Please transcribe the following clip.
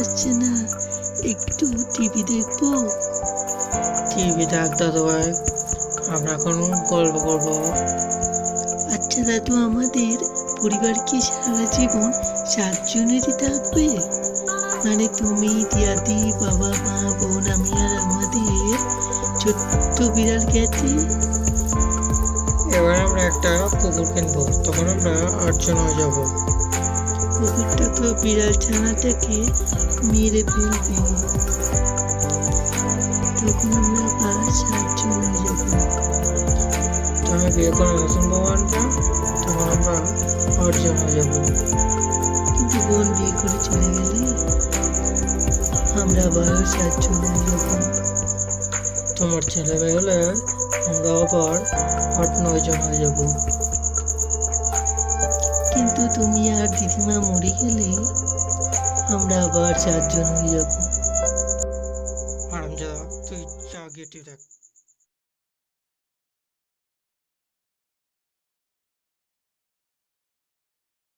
আসছে না, একটু টিভি দেখবো। টিভি দেখ দাদু ভাই, আমরা এখন গল্প করবো। আচ্ছা দাদু, আমাদের পরিবার কি সারা জীবন 7 জনেরই থাকবে? মানে তুমি, দিয়াদি, বাবা, মা, বোন, আমি আর আমাদের ছোট্ট বিড়াল ক্যাটি। এবার আমরা একটা কুকুর কিনবো, তখন আমরা 8 জন হয়ে যাবো। কুকুরটা তো বিড়াল ছানাটাকে মেরে ফেলবে, তখন আমরা আবার 7 জন হয়ে যাবো। তুমি বিয়ে করে নতুন বউ আনবে, তখন আমরা 8 জন হয়ে যাবো। কিন্তু বোন বিয়ে করে চলে গেলে আমরা আবার 7 জন হয়ে যাবো। তোমার ছেলে মেয়ে হলে আমরা আবার 8-9 জন হয়ে যাবো। কিন্তু তুমি আর দিদিমা মরে গেলে আমরা আবার 4 জন হয়ে যাবো। হারামজাদা, তুই যা গিয়ে টিভি দেখ।